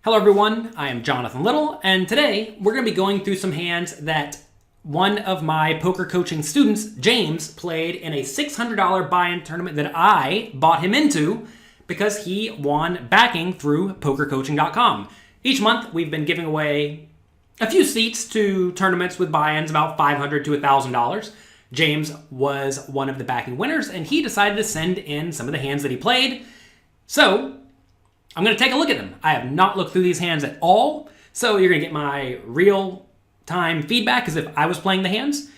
Hello everyone, I am Jonathan Little, and today we're going to be going through some hands that one of my poker coaching students, James, played in a $600 buy-in tournament that I bought him into because he won backing through pokercoaching.com. Each month we've been giving away a few seats to tournaments with buy-ins about $500 to $1,000. James was one of the backing winners, and he decided to send in some of the hands that he played. So I'm going to take a look at them. I have not looked through these hands at all, so you're going to get my real-time feedback as if I was playing the hands,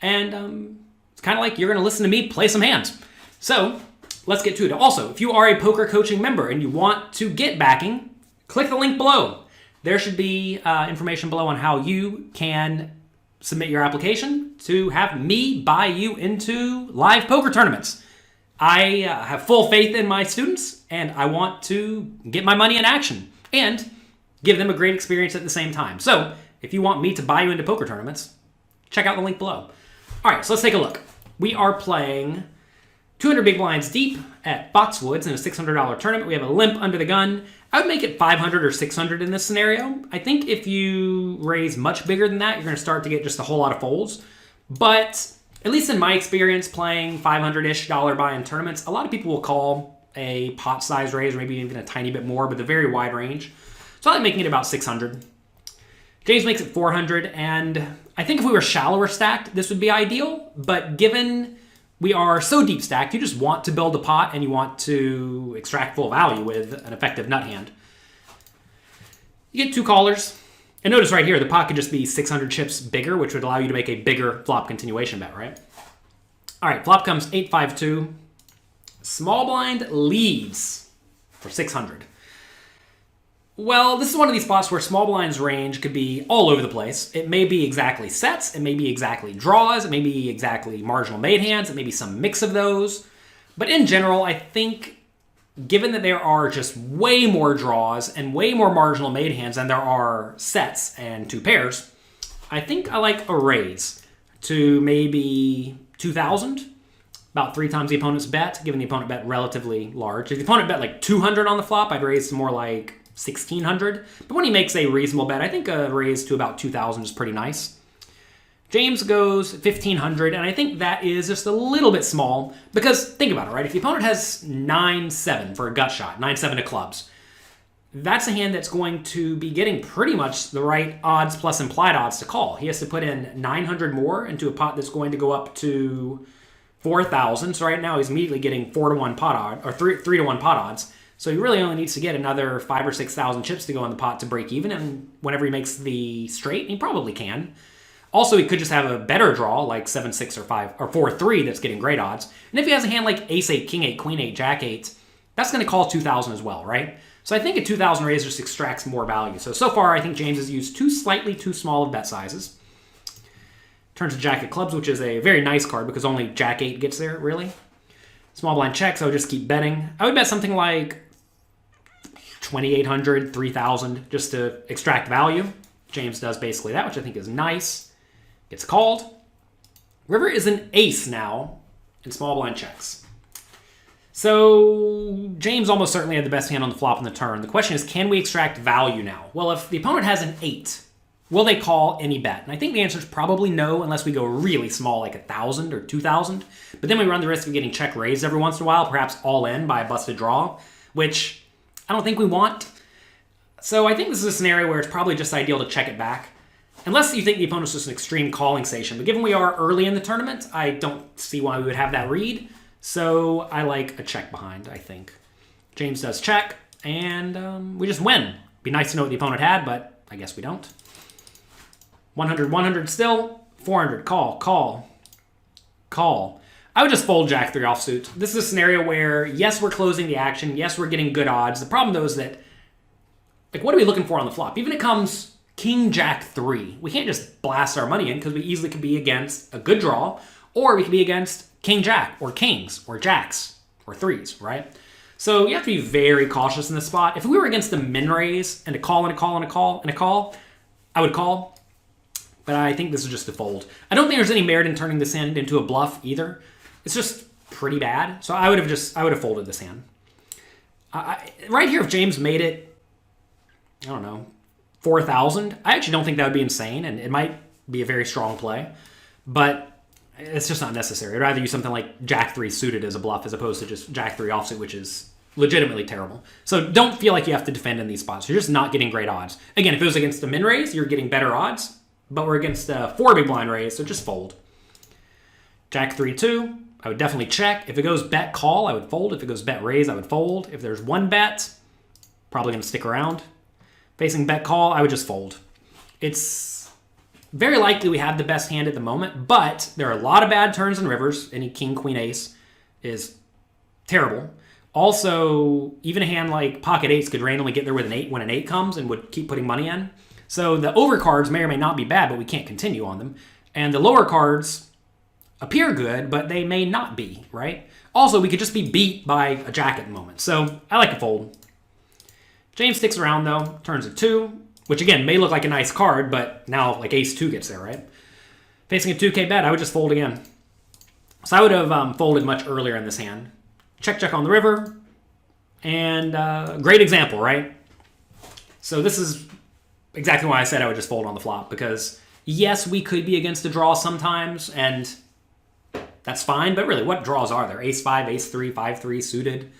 and it's kind of like you're going to listen to me play some hands. So let's get to it. Also, if you are a poker coaching member and you want to get backing, click the link below. There should be information below on how you can submit your application to have me buy you into live poker tournaments. I have full faith in my students, and I want to get my money in action and give them a great experience at the same time. So if you want me to buy you into poker tournaments, check out the link below. All right, so let's take a look. We are playing 200 big blinds deep at Foxwoods in a $600 tournament. We have a limp under the gun. I would make it 500 or 600 in this scenario. I think if you raise much bigger than that, you're going to start to get just a whole lot of folds. But at least in my experience playing $500-ish buy-in tournaments, a lot of people will call a pot size raise, or maybe even a tiny bit more, but a very wide range. So I like making it about 600. James makes it 400, and I think if we were shallower stacked, this would be ideal. But given we are so deep stacked, you just want to build a pot and you want to extract full value with an effective nut hand. You get two callers. And notice right here, the pot could just be 600 chips bigger, which would allow you to make a bigger flop continuation bet, right? All right, flop comes 8-5-2. Small blind leads for 600. Well, this is one of these spots where small blind's range could be all over the place. It may be exactly sets, it may be exactly draws, it may be exactly marginal made hands, it may be some mix of those. But in general, I think given that there are just way more draws and way more marginal made hands than there are sets and two pairs, I think I like a raise to maybe 2,000, about 3 times the opponent's bet, given the opponent bet relatively large. If the opponent bet like 200 on the flop, I'd raise to more like 1,600. But when he makes a reasonable bet, I think a raise to about 2,000 is pretty nice. James goes 1,500, and I think that is just a little bit small because think about it, right? If the opponent has 9-7 for a gut shot, 9-7 to clubs, that's a hand that's going to be getting pretty much the right odds plus implied odds to call. He has to put in 900 more into a pot that's going to go up to 4,000. So right now he's immediately getting 4-to-1 pot odds, or 3-to-1 pot odds. So he really only needs to get another 5,000 or 6,000 chips to go in the pot to break even. And whenever he makes the straight, he probably can. Also, he could just have a better draw, like 7-6 or 5 or 4-3 that's getting great odds. And if he has a hand like Ace-8, King-8, Queen-8, Jack-8, that's going to call 2,000 as well, right? So I think a 2,000 raise just extracts more value. So far, I think James has used slightly too small of bet sizes. Turns to Jack of Clubs, which is a very nice card because only Jack-8 gets there, really. Small blind checks, I would just keep betting. I would bet something like 2,800, 3,000 just to extract value. James does basically that, which I think is nice. Gets called. River is an ace now in small blind checks. So James almost certainly had the best hand on the flop on the turn. The question is, can we extract value now? Well, if the opponent has an 8, will they call any bet? And I think the answer is probably no, unless we go really small, like 1,000 or 2,000. But then we run the risk of getting check raised every once in a while, perhaps all in by a busted draw, which I don't think we want. So I think this is a scenario where it's probably just ideal to check it back. Unless you think the opponent's just an extreme calling station. But given we are early in the tournament, I don't see why we would have that read. So I like a check behind, I think. James does check, and we just win. Be nice to know what the opponent had, but I guess we don't. 100, 100 still. 400, call, call, call. I would just fold Jack 3 offsuit. This is a scenario where, yes, we're closing the action. Yes, we're getting good odds. The problem, though, is that, like, what are we looking for on the flop? Even if it comes King Jack 3. We can't just blast our money in because we easily could be against a good draw, or we could be against King Jack, or Kings, or Jacks, or 3s, right? So you have to be very cautious in this spot. If we were against a min raise and a call and a call and a call and a call, I would call. But I think this is just a fold. I don't think there's any merit in turning this hand into a bluff either. It's just pretty bad. So I would have folded this hand. Right here, if James made it I don't know, 4,000. I actually don't think that would be insane, and it might be a very strong play, but it's just not necessary. I'd rather use something like Jack 3 suited as a bluff as opposed to just Jack 3 offsuit, which is legitimately terrible. So don't feel like you have to defend in these spots. You're just not getting great odds. Again, if it was against a min raise, you're getting better odds, but we're against a 4 big blind raise, so just fold. Jack 3-2, I would definitely check. If it goes bet call, I would fold. If it goes bet raise, I would fold. If there's one bet, probably going to stick around. Facing bet call, I would just fold. It's very likely we have the best hand at the moment, but there are a lot of bad turns and rivers. Any king, queen, ace is terrible. Also, even a hand like pocket eights could randomly get there with an 8 when an 8 comes and would keep putting money in. So the overcards may or may not be bad, but we can't continue on them. And the lower cards appear good, but they may not be, right? Also, we could just be beat by a jack at the moment. So I like to fold. James sticks around, though. Turns a 2, which, again, may look like a nice card, but now, like, ace-2 gets there, right? Facing a 2K bet, I would just fold again. So I would have folded much earlier in this hand. Check on the river. And great example, right? So this is exactly why I said I would just fold on the flop, because, yes, we could be against a draw sometimes, and that's fine, but really, what draws are there? Ace-5, ace-3, 5-3 suited.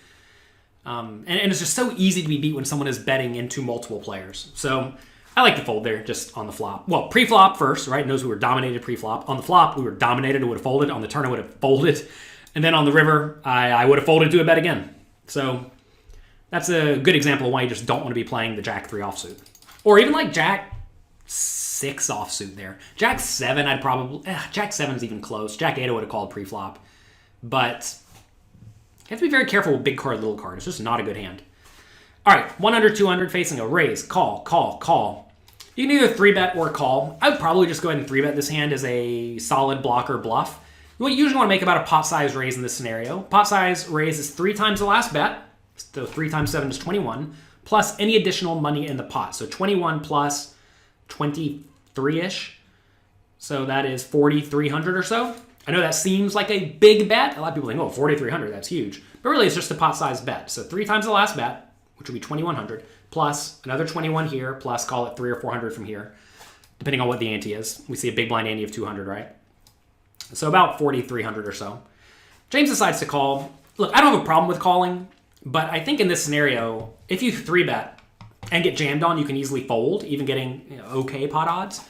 And it's just so easy to be beat when someone is betting into multiple players. So I like to fold there just on the flop. Well, pre-flop first, right? Knows we were dominated pre-flop. On the flop, we were dominated. It would have folded. On the turn, it would have folded. And then on the river, I would have folded to a bet again. So that's a good example of why you just don't want to be playing the Jack 3 offsuit. Or even like Jack 6 offsuit there. Jack 7, I'd probably... Jack 7's even close. Jack 8 I would have called pre-flop. But... you have to be very careful with big card, little card. It's just not a good hand. All right, 1 under 200 facing a raise. Call, call, call. You can either 3-bet or call. I would probably just go ahead and 3-bet this hand as a solid blocker bluff. You usually want to make about a pot size raise in this scenario. Pot size raise is 3 times the last bet. So 3 times 7 is 21, plus any additional money in the pot. So 21 plus 23-ish. So that is 4,300 or so. I know that seems like a big bet. A lot of people think, oh, 4,300, that's huge. But really, it's just a pot-sized bet. So 3 times the last bet, which would be 2,100, plus another 21 here, plus call it 300 or 400 from here, depending on what the ante is. We see a big blind ante of 200, right? So about 4,300 or so. James decides to call. Look, I don't have a problem with calling, but I think in this scenario, if you 3-bet and get jammed on, you can easily fold, even getting okay pot odds.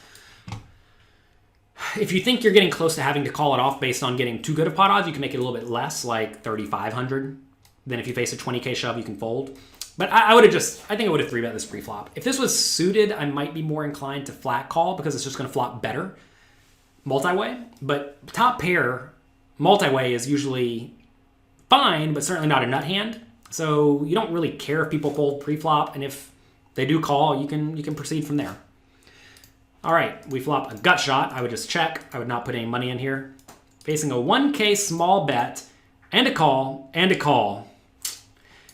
If you think you're getting close to having to call it off based on getting too good of pot odds, you can make it a little bit less, like 3,500. Then if you face a 20K shove, you can fold. But I think I would have 3-bet this pre-flop. If this was suited, I might be more inclined to flat call because it's just going to flop better multi-way. But top pair, multi-way is usually fine, but certainly not a nut hand. So you don't really care if people fold pre-flop, and if they do call, you can proceed from there. All right, we flop a gut shot. I would just check. I would not put any money in here. Facing a 1K small bet and a call and a call.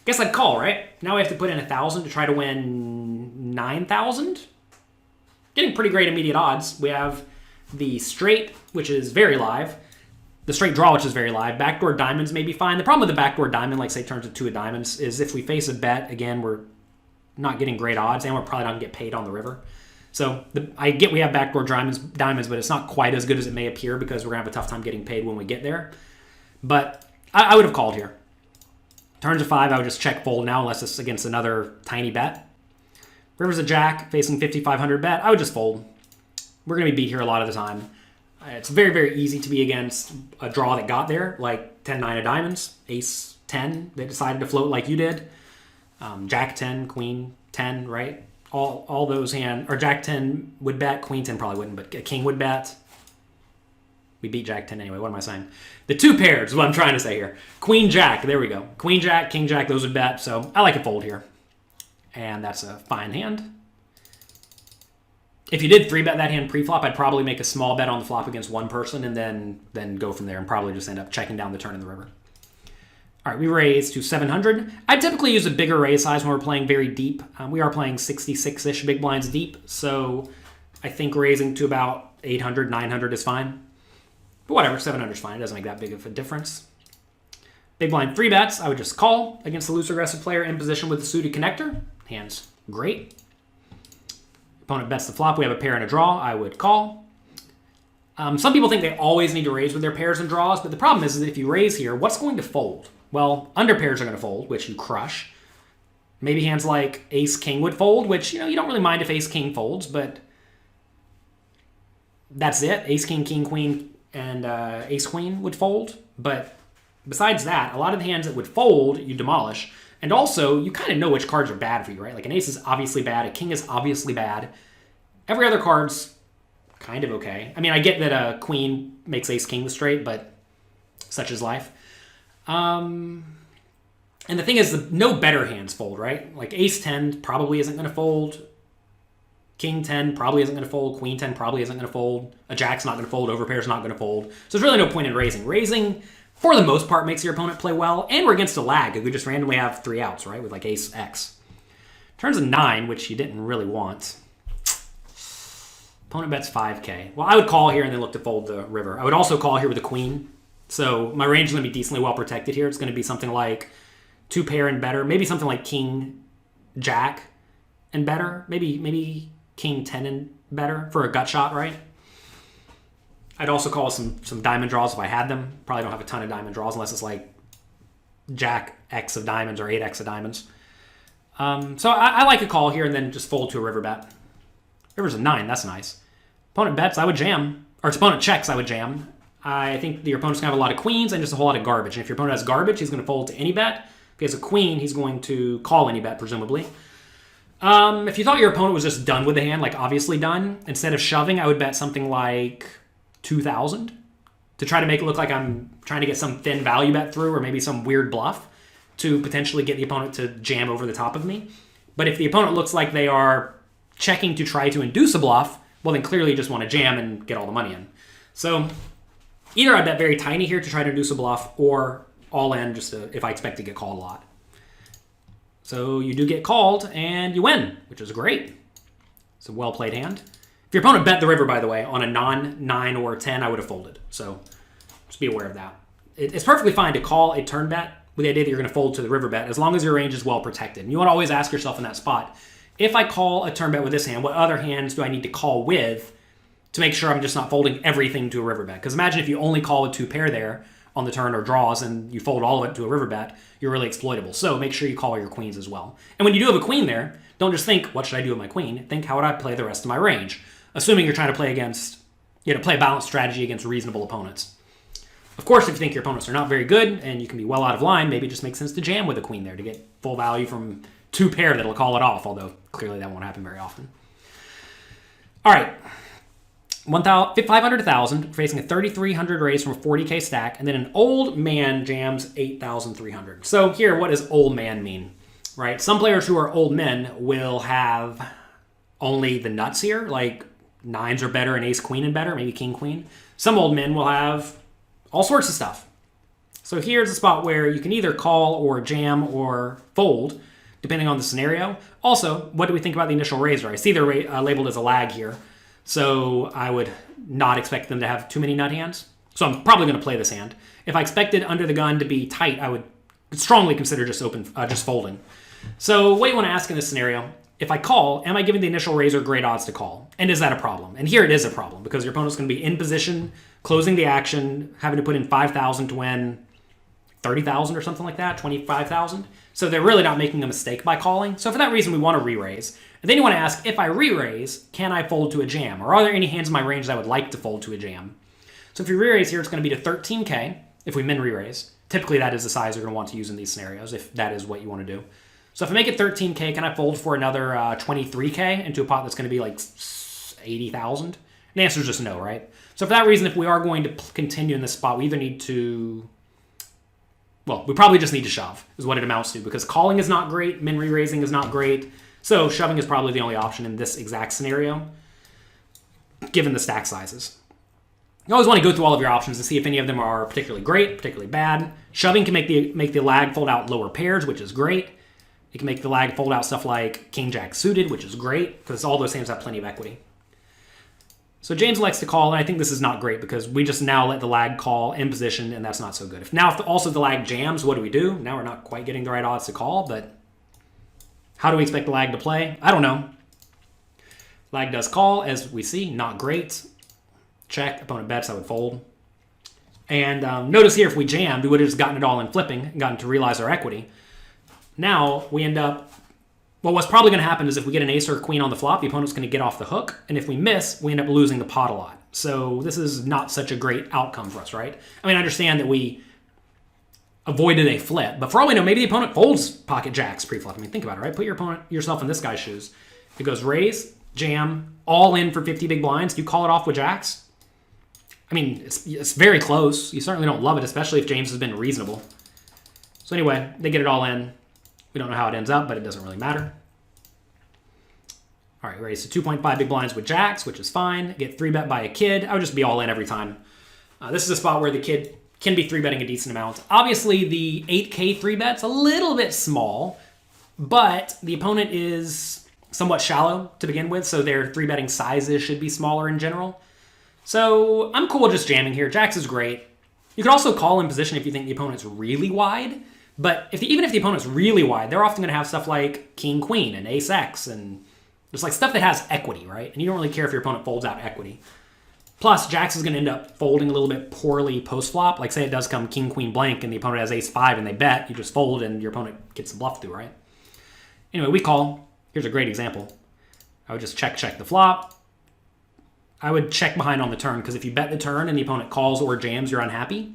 Guess I'd call, right? Now we have to put in 1,000 to try to win 9,000. Getting pretty great immediate odds. We have the straight, which is very live. The straight draw, which is very live. Backdoor diamonds may be fine. The problem with the backdoor diamond, like say turns to 2 of diamonds, is if we face a bet, again, we're not getting great odds and we're probably not going to get paid on the river. So I get we have backdoor diamonds, but it's not quite as good as it may appear because we're going to have a tough time getting paid when we get there. But I would have called here. Turns a 5, I would just check fold now unless it's against another tiny bet. River's a jack, facing 5,500 bet. I would just fold. We're going to be beat here a lot of the time. It's very, very easy to be against a draw that got there, like 10-9 of diamonds, ace 10 that decided to float like you did, jack 10, queen 10, right? All those hand, or jack 10 would bet, queen 10 probably wouldn't, but a king would bet. We beat jack 10 anyway. What am I saying? The 2 pairs is what I'm trying to say here. Queen jack, there we go. Queen jack, king jack, those would bet. So I like a fold here. And that's a fine hand. If you did 3-bet that hand pre-flop, I'd probably make a small bet on the flop against one person and then go from there and probably just end up checking down the turn in the river. All right, we raise to 700. I typically use a bigger raise size when we're playing very deep. We are playing 66-ish big blinds deep, so I think raising to about 800, 900 is fine. But whatever, 700 is fine. It doesn't make that big of a difference. Big blind 3-bets, I would just call against the loose aggressive player in position with the suited connector. Hand's great. Opponent bets the flop. We have a pair and a draw. I would call. Some people think they always need to raise with their pairs and draws, but the problem is that if you raise here, what's going to fold? Well, under pairs are going to fold, which you crush. Maybe hands like ace-king would fold, which, you don't really mind if ace-king folds, but that's it. Ace-king, king-queen, and ace-queen would fold. But besides that, a lot of the hands that would fold, you demolish. And also, you kind of know which cards are bad for you, right? Like an ace is obviously bad, a king is obviously bad. Every other card's kind of okay. I mean, I get that a queen makes ace-king straight, but such is life. And the thing is, no better hands fold, right? Like ace-10 probably isn't going to fold. King-10 probably isn't going to fold. Queen-10 probably isn't going to fold. A jack's not going to fold. Overpair's not going to fold. So there's really no point in raising. Raising, for the most part, makes your opponent play well. And we're against a lag. We just randomly have 3 outs, right? With like ace-x. Turns a 9, which you didn't really want. Opponent bets 5k. Well, I would call here and then look to fold the river. I would also call here with a queen. So my range is going to be decently well protected here. It's going to be something like 2 pair and better. Maybe something like king, jack, and better. Maybe king 10 and better for a gut shot, right? I'd also call some diamond draws if I had them. Probably don't have a ton of diamond draws unless it's like jack X of diamonds or 8X of diamonds. So I like a call here and then just fold to a river bet. River's a 9. That's nice. Opponent bets, I would jam. Or if opponent checks, I would jam. I think your opponent's going to have a lot of queens and just a whole lot of garbage. And if your opponent has garbage, he's going to fold to any bet. If he has a queen, he's going to call any bet, presumably. If you thought your opponent was just done with the hand, like obviously done, instead of shoving, I would bet something like 2,000 to try to make it look like I'm trying to get some thin value bet through or maybe some weird bluff to potentially get the opponent to jam over the top of me. But if the opponent looks like they are checking to try to induce a bluff, well, then clearly you just want to jam and get all the money in. So either I bet very tiny here to try to induce a bluff or all in just if I expect to get called a lot. So you do get called and you win, which is great. It's a well-played hand. If your opponent bet the river, by the way, on a non-9 or 10, I would have folded. So just be aware of that. It's perfectly fine to call a turn bet with the idea that you're going to fold to the river bet as long as your range is well protected. And you want to always ask yourself in that spot, if I call a turn bet with this hand, what other hands do I need to call with to make sure I'm just not folding everything to a river bet? Because imagine if you only call with 2 pair there on the turn or draws and you fold all of it to a river bet, you're really exploitable. So make sure you call your queens as well. And when you do have a queen there, don't just think, what should I do with my queen? Think, how would I play the rest of my range? Assuming you're trying to play against, play a balanced strategy against reasonable opponents. Of course, if you think your opponents are not very good and you can be well out of line, maybe it just makes sense to jam with a queen there to get full value from 2 pair that'll call it off, although clearly that won't happen very often. All right. 500 to 1,000, facing a 3,300 raise from a 40k stack, and then an old man jams 8,300. So here, what does old man mean? Right? Some players who are old men will have only the nuts here, like 9s are better and ace-queen and better, maybe king-queen. Some old men will have all sorts of stuff. So here's a spot where you can either call or jam or fold, depending on the scenario. Also, what do we think about the initial raiser? I see they're labeled as a lag here. So I would not expect them to have too many nut hands. So I'm probably going to play this hand. If I expected under the gun to be tight, I would strongly consider just folding. So what you want to ask in this scenario, if I call, am I giving the initial raiser great odds to call? And is that a problem? And here it is a problem because your opponent's going to be in position, closing the action, having to put in 5,000 to win 30,000 or something like that, 25,000. So they're really not making a mistake by calling. So for that reason, we want to re-raise. And then you want to ask, if I re-raise, can I fold to a jam? Or are there any hands in my range that I would like to fold to a jam? So if you re-raise here, it's going to be to 13k if we min re-raise. Typically, that is the size you're going to want to use in these scenarios, if that is what you want to do. So if I make it 13k, can I fold for another 23k into a pot that's going to be like 80,000? The answer is just no, right? So for that reason, if we are going to continue in this spot, we either need to... Well, we probably just need to shove, is what it amounts to, because calling is not great, min re-raising is not great, so shoving is probably the only option in this exact scenario, given the stack sizes. You always want to go through all of your options to see if any of them are particularly great, particularly bad. Shoving can make the lag fold out lower pairs, which is great. It can make the lag fold out stuff like king-jack suited, which is great, because all those hands have plenty of equity. So James likes to call, and I think this is not great because we just now let the lag call in position, and that's not so good. If also the lag jams, what do? Now we're not quite getting the right odds to call, but how do we expect the lag to play? I don't know. Flag does call, as we see, not great. Check, opponent bets, I would fold. And notice here, if we jammed, we would have just gotten it all in flipping, gotten to realize our equity. Now, we end up, well, what's probably going to happen is if we get an ace or a queen on the flop, the opponent's going to get off the hook. And if we miss, we end up losing the pot a lot. So this is not such a great outcome for us, right? I mean, I understand that we avoided a flip, but for all we know, maybe the opponent folds pocket jacks pre-flop. I mean, think about it, right? Put yourself in this guy's shoes. It goes raise, jam, all in for 50 big blinds. Do you call it off with jacks? I mean, it's very close. You certainly don't love it, especially if James has been reasonable. So anyway, they get it all in. We don't know how it ends up, but it doesn't really matter. All right, raise to 2.5 big blinds with jacks, which is fine. Get 3-bet by a kid. I would just be all in every time. This is a spot where the kid can be 3-betting a decent amount. Obviously, the 8K 3-bet's a little bit small, but the opponent is somewhat shallow to begin with, so their 3-betting sizes should be smaller in general. So I'm cool just jamming here. Jacks is great. You could also call in position if you think the opponent's really wide, but even if the opponent's really wide, they're often going to have stuff like king, queen, and ace X, and just like stuff that has equity, right? And you don't really care if your opponent folds out equity. Plus, jacks is going to end up folding a little bit poorly post-flop. Like, say it does come king, queen, blank, and the opponent has ace 5 and they bet. You just fold and your opponent gets the bluff through, right? Anyway, we call. Here's a great example. I would just check the flop. I would check behind on the turn, because if you bet the turn and the opponent calls or jams, you're unhappy.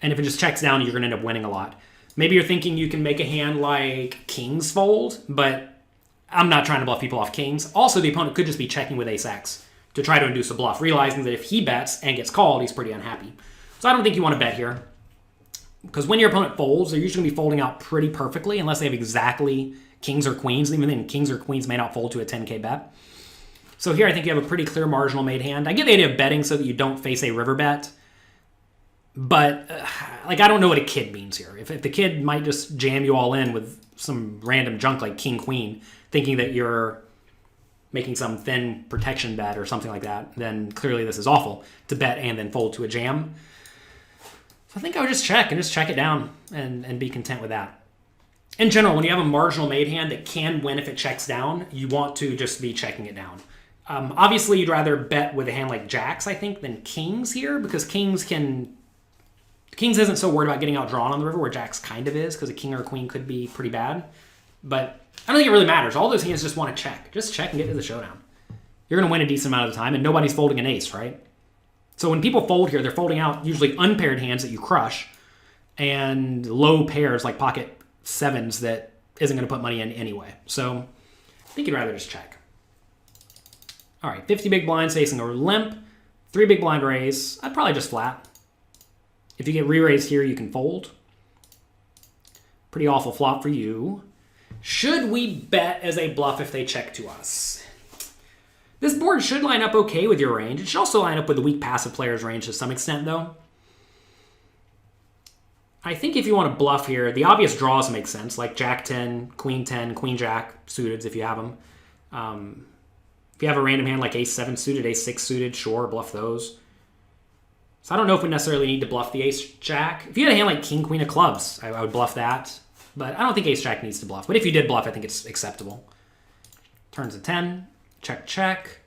And if it just checks down, you're going to end up winning a lot. Maybe you're thinking you can make a hand like kings fold, but I'm not trying to bluff people off kings. Also, the opponent could just be checking with ace X to try to induce a bluff, realizing that if he bets and gets called, he's pretty unhappy. So I don't think you want to bet here, because when your opponent folds, they're usually going to be folding out pretty perfectly, unless they have exactly kings or queens. Even then, kings or queens may not fold to a 10K bet. So here I think you have a pretty clear marginal made hand. I get the idea of betting so that you don't face a river bet, but like I don't know what a kid means here. If the kid might just jam you all in with some random junk like king, queen, thinking that you're making some thin protection bet or something like that, then clearly this is awful to bet and then fold to a jam. So I think I would just check it down and be content with that. In general, when you have a marginal made hand that can win if it checks down, you want to just be checking it down. Obviously, you'd rather bet with a hand like jacks, I think, than kings here, because kings isn't so worried about getting outdrawn on the river, where jacks kind of is, because a king or a queen could be pretty bad. But I don't think it really matters. All those hands just want to check. Just check and get to the showdown. You're going to win a decent amount of the time, and nobody's folding an ace, right? So when people fold here, they're folding out usually unpaired hands that you crush, and low pairs like pocket sevens that isn't going to put money in anyway. So I think you'd rather just check. All right, 50 big blinds facing a limp, 3 big blind raise. I'd probably just flat. If you get re-raised here, you can fold. Pretty awful flop for you. Should we bet as a bluff if they check to us? This board should line up okay with your range. It should also line up with the weak passive player's range to some extent, though. I think if you want to bluff here, the obvious draws make sense, like Jack 10, Queen 10, Queen Jack suited if you have them. If you have a random hand like Ace 7 suited, Ace 6 suited, sure, bluff those. So I don't know if we necessarily need to bluff the Ace Jack. If you had a hand like King Queen of clubs, I would bluff that. But I don't think Ace Jack needs to bluff. But if you did bluff, I think it's acceptable. Turns a 10. Check, check.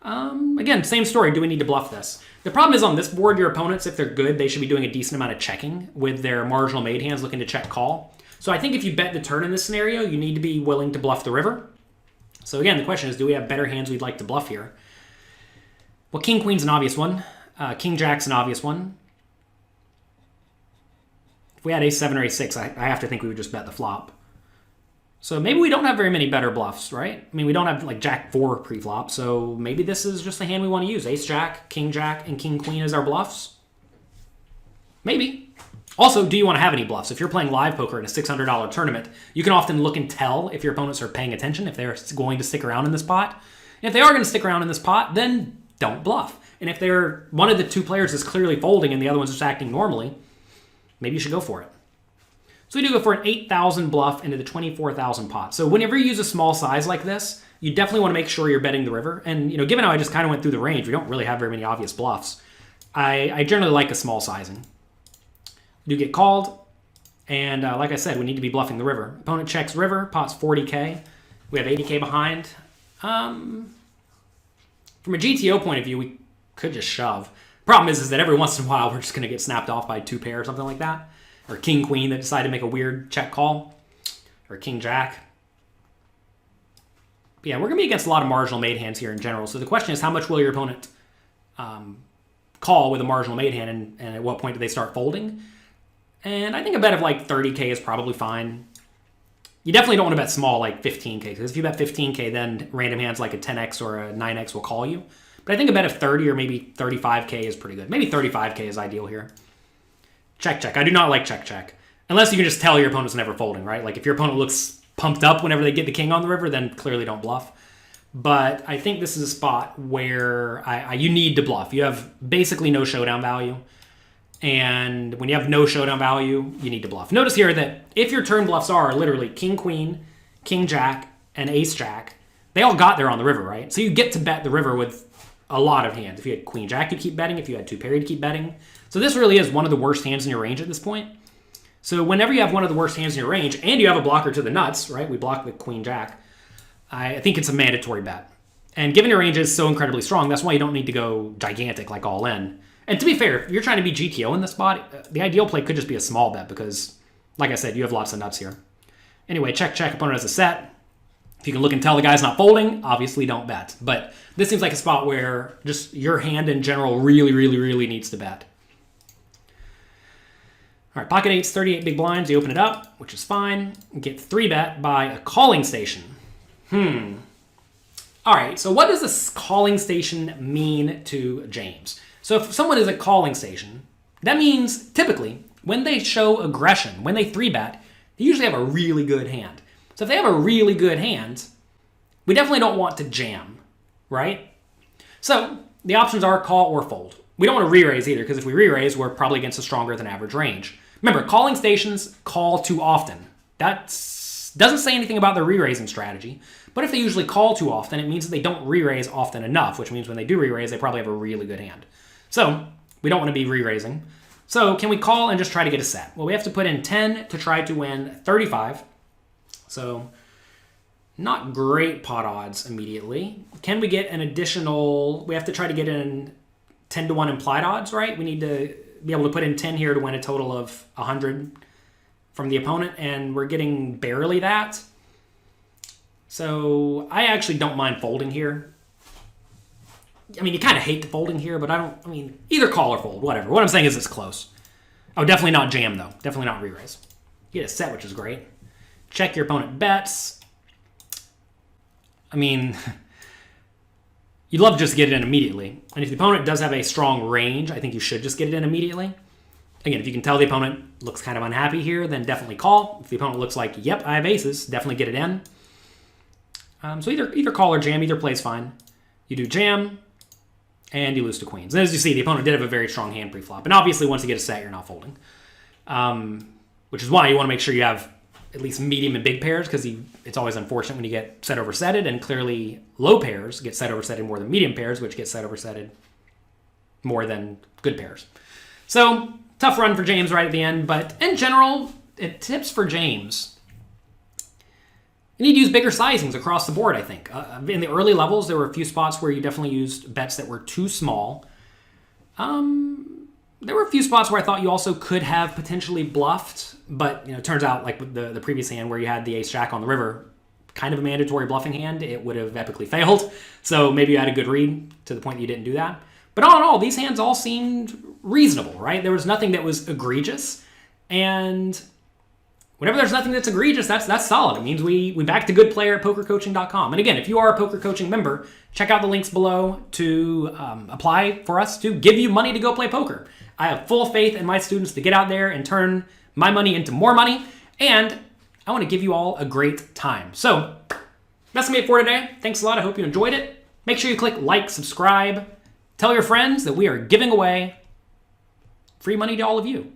Again, same story. Do we need to bluff this? The problem is on this board, your opponents, if they're good, they should be doing a decent amount of checking with their marginal made hands looking to check call. So I think if you bet the turn in this scenario, you need to be willing to bluff the river. So again, the question is, do we have better hands we'd like to bluff here? Well, King Queen's an obvious one. King Jack's an obvious one. If we had Ace 7 or Ace 6, I have to think we would just bet the flop. So maybe we don't have very many better bluffs, right? I mean, we don't have like Jack 4 pre-flop, so maybe this is just the hand we want to use. Ace Jack, and King Queen as our bluffs? Maybe. Also, do you want to have any bluffs? If you're playing live poker in a $600 tournament, you can often look and tell if your opponents are paying attention, if they're going to stick around in this pot. And if they are going to stick around in this pot, then don't bluff. And if they're one of the two players is clearly folding and the other one's just acting normally, maybe you should go for it. So we do go for an 8,000 bluff into the 24,000 pot. So whenever you use a small size like this, you definitely want to make sure you're betting the river. And given how I just kind of went through the range, we don't really have very many obvious bluffs. I generally like a small sizing. We do get called, and like I said, we need to be bluffing the river. Opponent checks river, pot's 40K. We have 80K behind. From a GTO point of view, we could just shove. Problem is that every once in a while we're just going to get snapped off by 2 pair or something like that. Or king queen that decide to make a weird check call. Or king jack. But yeah, we're going to be against a lot of marginal made hands here in general. So the question is, how much will your opponent call with a marginal made hand, and at what point do they start folding? And I think a bet of like 30k is probably fine. You definitely don't want to bet small, like 15k, because if you bet 15k, then random hands like a 10x or a 9x will call you. But I think a bet of 30 or maybe 35k is pretty good. Maybe 35k is ideal here. Check, check. I do not like check, check. Unless you can just tell your opponent's never folding, right? Like if your opponent looks pumped up whenever they get the king on the river, then clearly don't bluff. But I think this is a spot where you need to bluff. You have basically no showdown value. And when you have no showdown value, you need to bluff. Notice here that if your turn bluffs are literally king, queen, king, jack, and ace, jack, they all got there on the river, right? So you get to bet the river with a lot of hands. If you had queen, jack, you'd keep betting. If you had 2 pair, you'd keep betting. So this really is one of the worst hands in your range at this point. So whenever you have one of the worst hands in your range, and you have a blocker to the nuts, right? We block the queen, jack. I think it's a mandatory bet. And given your range is so incredibly strong, that's why you don't need to go gigantic, like all in. And to be fair, if you're trying to be GTO in this spot, the ideal play could just be a small bet because, like I said, you have lots of nuts here. Anyway, check, check, opponent has a set. If you can look and tell the guy's not folding, obviously don't bet. But this seems like a spot where just your hand in general really, really, really needs to bet. All right, pocket eights, 38 big blinds. You open it up, which is fine. Get 3-bet by a calling station. All right, so what does this calling station mean to James? So if someone is a calling station, that means typically when they show aggression, when they 3-bet, they usually have a really good hand. So if they have a really good hand, we definitely don't want to jam, right? So the options are call or fold. We don't want to re-raise either, because if we re-raise, we're probably against a stronger than average range. Remember, calling stations call too often. That doesn't say anything about their re-raising strategy. But if they usually call too often, it means that they don't re-raise often enough, which means when they do re-raise, they probably have a really good hand. So we don't want to be re-raising. So can we call and just try to get a set? Well, we have to put in 10 to try to win 35. So not great pot odds immediately. Can we get an additional... We have to try to get in 10 to 1 implied odds, right? We need to be able to put in 10 here to win a total of 100 from the opponent, and we're getting barely that. So I actually don't mind folding here. I mean, you kind of hate the folding here, but either call or fold, whatever. What I'm saying is it's close. Oh, definitely not jam, though. Definitely not re-raise. You get a set, which is great. Check your opponent bets. I mean, you'd love to just get it in immediately. And if the opponent does have a strong range, I think you should just get it in immediately. Again, if you can tell the opponent looks kind of unhappy here, then definitely call. If the opponent looks like, yep, I have aces, definitely get it in. So either call or jam, either plays fine. You do jam, and you lose to queens. And as you see, the opponent did have a very strong hand pre-flop. And obviously, once you get a set, you're not folding. Which is why you want to make sure you have at least medium and big pairs, because it's always unfortunate when you get set oversetted, and clearly low pairs get set oversetted more than medium pairs, which get set oversetted more than good pairs. So, tough run for James right at the end, but in general, tips for James. You need to use bigger sizings across the board, I think. In the early levels, there were a few spots where you definitely used bets that were too small. There were a few spots where I thought you also could have potentially bluffed, but it turns out, like with the previous hand where you had the ace-jack on the river, kind of a mandatory bluffing hand, it would have epically failed. So maybe you had a good read to the point that you didn't do that. But all in all, these hands all seemed reasonable, right? There was nothing that was egregious, and whenever there's nothing that's egregious, that's solid. It means we backed a good player at pokercoaching.com. And again, if you are a Poker Coaching member, check out the links below to apply for us to give you money to go play poker. I have full faith in my students to get out there and turn my money into more money, and I want to give you all a great time. So that's going to be it for today. Thanks a lot. I hope you enjoyed it. Make sure you click like, subscribe, tell your friends that we are giving away free money to all of you.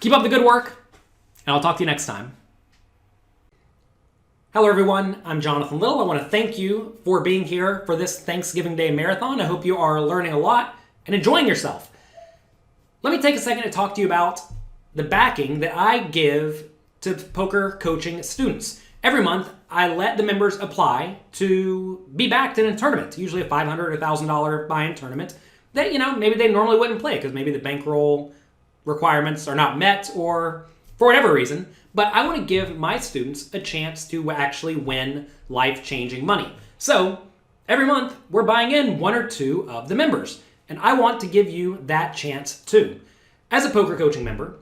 Keep up the good work, and I'll talk to you next time. Hello, everyone. I'm Jonathan Little. I want to thank you for being here for this Thanksgiving Day marathon. I hope you are learning a lot and enjoying yourself. Let me take a second to talk to you about the backing that I give to poker coaching students. Every month, I let the members apply to be backed in a tournament, usually a $500 or $1,000 buy-in tournament that, maybe they normally wouldn't play because maybe the bankroll requirements are not met or for whatever reason. But I want to give my students a chance to actually win life-changing money. So every month, we're buying in one or two of the members. And I want to give you that chance too. As a poker coaching member,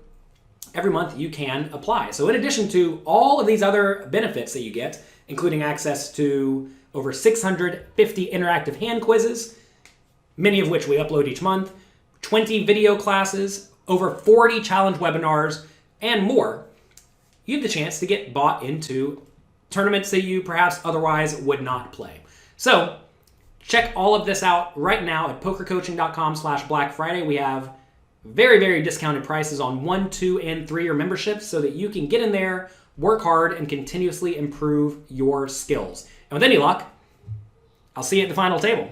every month you can apply. So in addition to all of these other benefits that you get, including access to over 650 interactive hand quizzes, many of which we upload each month, 20 video classes, over 40 challenge webinars, and more, you have the chance to get bought into tournaments that you perhaps otherwise would not play. So check all of this out right now at pokercoaching.com/Black Friday. We have very, very discounted prices on 1, 2, and 3-year memberships so that you can get in there, work hard, and continuously improve your skills. And with any luck, I'll see you at the final table.